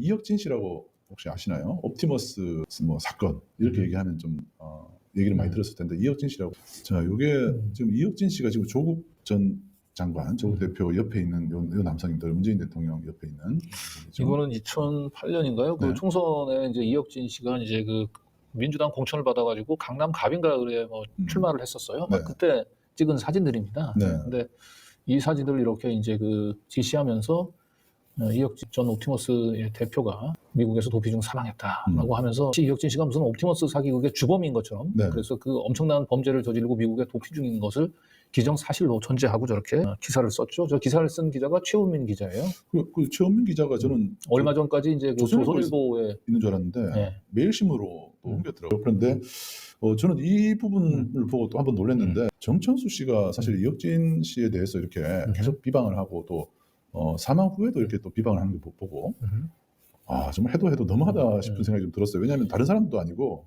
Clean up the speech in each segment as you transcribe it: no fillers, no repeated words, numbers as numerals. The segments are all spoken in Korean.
이혁진 씨라고 혹시 아시나요? 옵티머스 뭐 사건 이렇게 얘기하면 좀 얘기를 많이 들었을 텐데 이혁진 씨라고. 자, 요게 지금 이혁진 씨가 지금 조국 전 장관, 조국 대표 옆에 있는 요 남성입니다. 문재인 대통령 옆에 있는 분이죠. 이거는 2008년인가요? 그 네. 총선에 이제 이혁진 씨가 이제 그 민주당 공천을 받아가지고 강남 갑인가 그래 뭐 출마를 했었어요. 네. 그때 찍은 사진들입니다. 네. 근데 이 사진들을 이렇게 이제 그 지시하면서 이혁진 전 옵티머스의 대표가 미국에서 도피 중 사망했다라고 하면서 이혁진 씨가 무슨 옵티머스 사기극의 주범인 것처럼 네. 그래서 그 엄청난 범죄를 저지르고 미국에 도피 중인 것을 기정사실로 전제하고 저렇게 기사를 썼죠. 저 기사를 쓴 기자가 최은민 기자예요. 그 최원민 기자가 저는 얼마 전까지 이제 그 조선일보에 있는 줄 알았는데 네. 매일신문으로 또 옮겼더라고요. 그런데 저는 이 부분을 보고 또 한번 놀랐는데 정천수 씨가 사실 이혁진 씨에 대해서 이렇게 계속 비방을 하고 또 사망 후에도 이렇게 또 비방을 하는 거 보고 정말 해도 너무하다 싶은 생각이 좀 들었어요. 왜냐하면 다른 사람도 아니고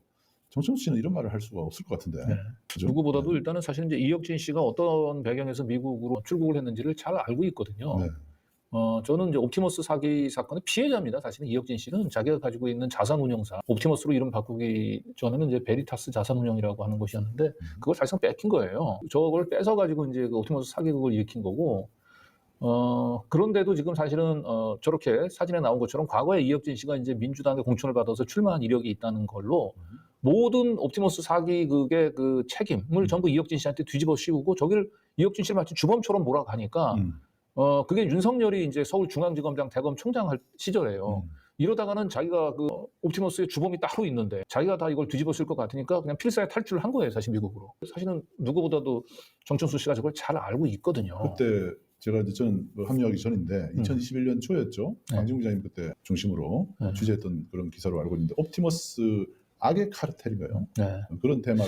정천수 씨는 이런 말을 할 수가 없을 것 같은데. 네. 그죠? 누구보다도 일단은 사실 이제 이혁진 씨가 어떤 배경에서 미국으로 출국을 했는지를 잘 알고 있거든요. 네. 저는 이제 옵티머스 사기 사건의 피해자입니다. 사실은 이혁진 씨는 자기가 가지고 있는 자산운용사, 옵티머스로 이름 바꾸기 전에는 이제 베리타스 자산운용이라고 하는 것이었는데 그걸 사실상 뺏긴 거예요. 저걸 뺏어가지고 이제 그 옵티머스 사기극을 일으킨 거고. 그런데도 지금 사실은 저렇게 사진에 나온 것처럼 과거에 이혁진 씨가 이제 민주당의 공천을 받아서 출마한 이력이 있다는 걸로 모든 옵티머스 사기극의 그 책임을 전부 이혁진 씨한테 뒤집어 씌우고 저기를 이혁진 씨를 마치 주범처럼 몰아가니까 그게 윤석열이 이제 서울중앙지검장 대검총장 할 시절이에요. 이러다가는 자기가 그 옵티머스의 주범이 따로 있는데 자기가 다 이걸 뒤집어 쓸 것 같으니까 그냥 필사에 탈출을 한 거예요, 사실 미국으로. 사실은 누구보다도 정천수 씨가 저걸 잘 알고 있거든요. 그때 제가 이제 저는 합류하기 전인데 2021년 초였죠. 네. 강진구 기자님 그때 중심으로 취재했던 그런 기사로 알고 있는데 옵티머스 악의 카르텔인가요? 네. 그런 테마로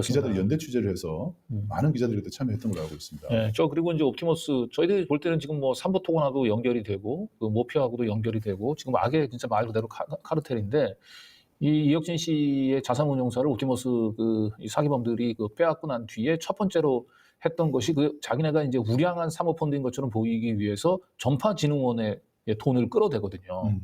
기자들이 연대 취재를 해서 많은 기자들이 그때 참여했던 걸로 알고 있습니다. 네, 그리고 이제 옵티머스 저희들이 볼 때는 지금 뭐 삼보토건하고도 연결이 되고 그 모피아하고도 연결이 되고 지금 악의 진짜 말 그대로 카르텔인데 이 이혁진 씨의 자산운용사를 옵티머스 이 사기범들이 그 빼앗고 난 뒤에 첫 번째로 했던 것이 그 자기네가 이제 우량한 사모펀드인 것처럼 보이기 위해서 전파진흥원의 돈을 끌어대거든요.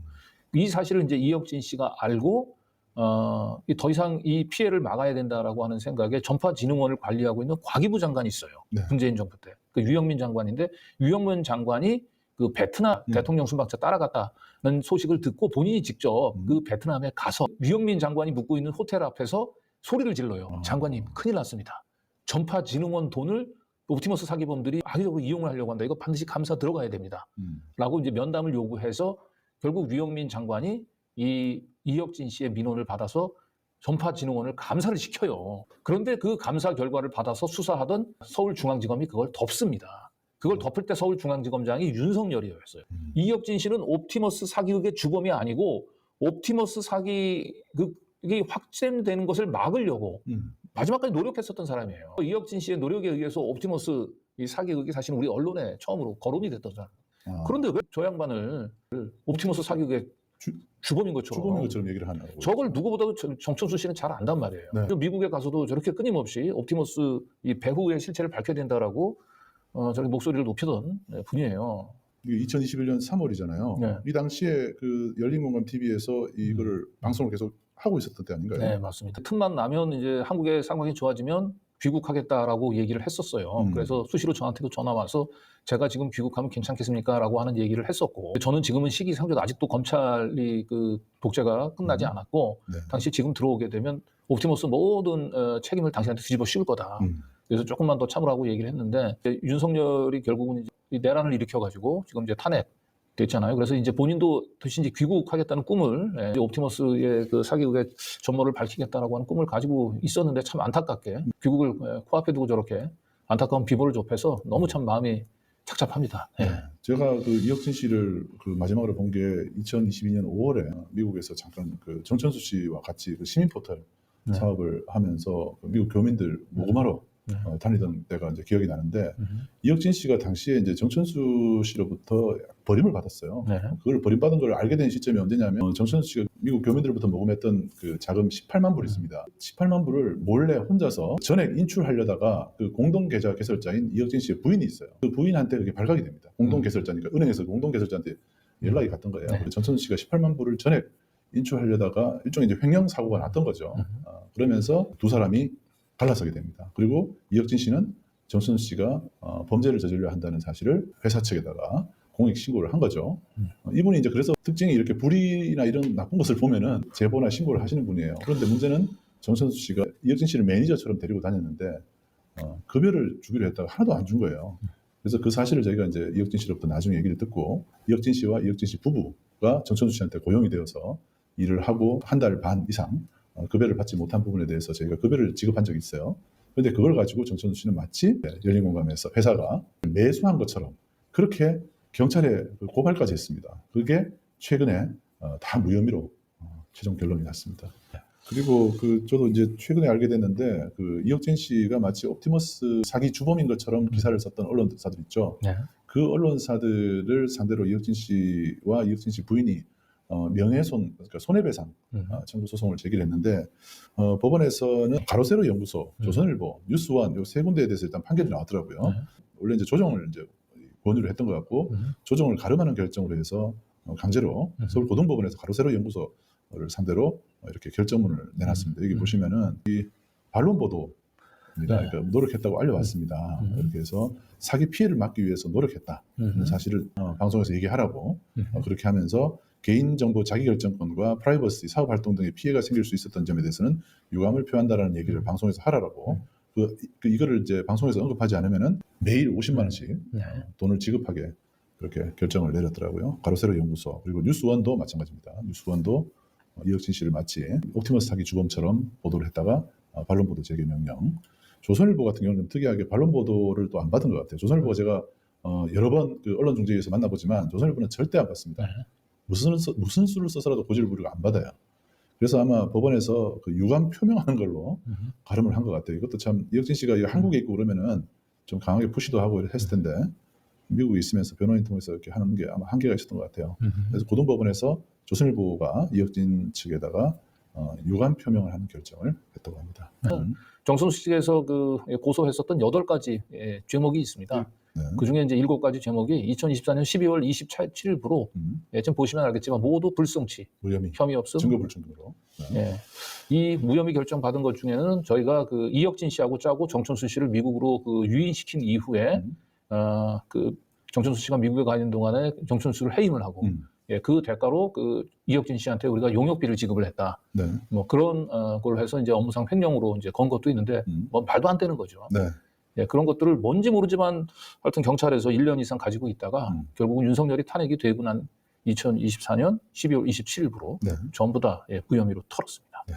이 사실을 이제 이혁진 씨가 알고 더 이상 이 피해를 막아야 된다라고 하는 생각에 전파진흥원을 관리하고 있는 과기부 장관이 있어요. 네. 문재인 정부 때. 그 유영민 장관인데 유영민 장관이 그 베트남 대통령 순방차 따라갔다는 소식을 듣고 본인이 직접 그 베트남에 가서 유영민 장관이 묵고 있는 호텔 앞에서 소리를 질러요. 장관님, 큰일 났습니다. 전파진흥원 돈을 옵티머스 사기범들이 악의적으로 이용을 하려고 한다. 이거 반드시 감사 들어가야 됩니다. 라고 이제 면담을 요구해서 결국 유영민 장관이 이 이혁진 씨의 민원을 받아서 전파진흥원을 감사를 시켜요. 그런데 그 감사 결과를 받아서 수사하던 서울중앙지검이 그걸 덮습니다. 그걸 덮을 때 서울중앙지검장이 윤석열이었어요. 이혁진 씨는 옵티머스 사기극의 주범이 아니고 옵티머스 사기극이 확진되는 것을 막으려고 마지막까지 노력했었던 사람이에요. 이혁진 씨의 노력에 의해서 옵티머스 이 사기극이 사실 우리 언론에 처음으로 거론이 됐던 사람. 그런데 왜 저 양반을 옵티머스 사기극의 주범인 것처럼 얘기를 하냐고. 저걸 누구보다도 정천수 씨는 잘 안단 말이에요. 네. 미국에 가서도 저렇게 끊임없이 옵티머스 이 배후의 실체를 밝혀야 된다라고 저렇게 목소리를 높이던 분이에요. 이게 2021년 3월이잖아요. 네. 이 당시에 그 열린공감 TV에서 이거를 방송을 계속 하고 있었던 때 아닌가요? 네, 맞습니다. 틈만 나면 이제 한국의 상황이 좋아지면 귀국하겠다라고 얘기를 했었어요. 그래서 수시로 저한테도 전화 와서 제가 지금 귀국하면 괜찮겠습니까? 라고 하는 얘기를 했었고 저는 지금은 시기상조도 아직도 검찰이 그 독재가 끝나지 않았고 네. 당시 지금 들어오게 되면 옵티머스 모든 책임을 당신한테 뒤집어 씌울 거다. 그래서 조금만 더 참으라고 얘기를 했는데 윤석열이 결국은 이제 내란을 일으켜가지고 지금 이제 탄핵 됐잖아요. 그래서 이제 본인도 다시 이제 귀국하겠다는 꿈을 옵티머스의 그 사기극의 전모를 밝히겠다라고 하는 꿈을 가지고 있었는데 참 안타깝게 귀국을 코앞에 두고 저렇게 안타까운 비보를 접해서 너무 참 마음이 착잡합니다. 네. 제가 그 이혁진 씨를 그 마지막으로 본 게 2022년 5월에 미국에서 잠깐 그 정천수 씨와 같이 그 시민 포털 사업을 하면서 그 미국 교민들 모금하러 다니던 때가 이제 기억이 나는데 이혁진 씨가 당시에 이제 정천수 씨로부터 버림을 받았어요. 네. 그걸 버림받은 걸 알게 된 시점이 언제냐면 정천수 씨가 미국 교민들로부터 모금했던 그 자금 18만 불이 있습니다. 18만 불을 몰래 혼자서 전액 인출하려다가 그 공동 계좌 개설자인 이혁진 씨의 부인이 있어요. 그 부인한테 그게 발각이 됩니다. 공동 개설자니까 은행에서 공동 개설자한테 연락이 갔던 거예요. 네. 그래서 정천수 씨가 18만 불을 전액 인출하려다가 일종의 이제 횡령 사고가 났던 거죠. 그러면서 두 사람이 갈라서게 됩니다. 그리고 이혁진 씨는 정천수 씨가 범죄를 저질러 한다는 사실을 회사 측에다가 공익 신고를 한 거죠. 이분이 이제 그래서 특징이 이렇게 불이나 이런 나쁜 것을 보면은 제보나 신고를 하시는 분이에요. 그런데 문제는 정천수 씨가 이혁진 씨를 매니저처럼 데리고 다녔는데 급여를 주기로 했다가 하나도 안 준 거예요. 그래서 그 사실을 저희가 이제 이혁진 씨로부터 나중에 얘기를 듣고 이혁진 씨와 이혁진 씨 부부가 정천수 씨한테 고용이 되어서 일을 하고 한 달 반 이상 급여를 받지 못한 부분에 대해서 저희가 급여를 지급한 적이 있어요. 그런데 그걸 가지고 정천수 씨는 마치 열린공감에서 회사가 매수한 것처럼 그렇게 경찰에 고발까지 했습니다. 그게 최근에 다 무혐의로 최종 결론이 났습니다. 그리고 저도 이제 최근에 알게 됐는데 이혁진 씨가 마치 옵티머스 사기 주범인 것처럼 기사를 썼던 언론사들 있죠. 네. 그 언론사들을 상대로 이혁진 씨와 이혁진 씨 부인이 명예훼손, 그러니까 손해배상 청구 소송을 제기했는데 법원에서는 가로세로 연구소, 조선일보, 뉴스원 이 세 군데에 대해서 일단 판결이 나왔더라고요. 원래 이제 조정을 이제 권유를 했던 것 같고 조정을 가름하는 결정으로 해서 강제로 서울고등법원에서 가로세로 연구소를 상대로 이렇게 결정문을 내놨습니다. 여기 보시면은 이 반론 보도입니다. 그러니까 노력했다고 알려왔습니다. 이렇게 해서 사기 피해를 막기 위해서 노력했다는 사실을 방송에서 얘기하라고 그렇게 하면서 개인정보 자기결정권과 프라이버시, 사업활동 등의 피해가 생길 수 있었던 점에 대해서는 유감을 표한다라는 얘기를 방송에서 하라고 이거를 이제 방송에서 언급하지 않으면은 매일 50만 원씩 돈을 지급하게 그렇게 결정을 내렸더라고요. 가로세로 연구소 그리고 뉴스원도 마찬가지입니다. 뉴스원도 이혁진 씨를 마치 옵티머스 사기 주범처럼 보도를 했다가 반론 보도 재개 명령. 조선일보 같은 경우는 좀 특이하게 반론 보도를 또 안 받은 것 같아요. 조선일보가 제가 여러 번 언론중재위에서 만나보지만 조선일보는 절대 안 받습니다. 무슨 수를 써서라도 고지를 부리고 안 받아요. 그래서 아마 법원에서 유감 표명하는 걸로 가름을 한 것 같아요. 이것도 참 이혁진 씨가 한국에 있고 그러면은 좀 강하게 푸시도 하고 했을 텐데 미국에 있으면서 변호인 통해서 이렇게 하는 게 아마 한계가 있었던 것 같아요. 그래서 고등법원에서 조선일보가 이혁진 측에다가 유감 표명을 하는 결정을 했다고 합니다. 정천수 측에서 고소했었던 8가지 죄목이 있습니다. 네. 그 중에 이제 7가지 제목이 2024년 12월 27일부로 지금 보시면 알겠지만 모두 불성치, 무혐의, 혐의 없음, 증거 불충분으로. 네. 이 무혐의 결정 받은 것 중에는 저희가 이혁진 씨하고 짜고 정천수 씨를 미국으로 유인시킨 이후에 정천수 씨가 미국에 가 있는 동안에 정천수 씨를 해임을 하고 그 대가로 이혁진 씨한테 우리가 용역비를 지급을 했다. 네. 뭐 그런 걸 해서 이제 업무상 횡령으로 이제 건 것도 있는데 뭐 말도 안 되는 거죠. 네. 예, 그런 것들을 뭔지 모르지만 하여튼 경찰에서 1년 이상 가지고 있다가 결국은 윤석열이 탄핵이 되고 난 2024년 12월 27일부로 네. 전부 다 무혐의로 털었습니다. 네.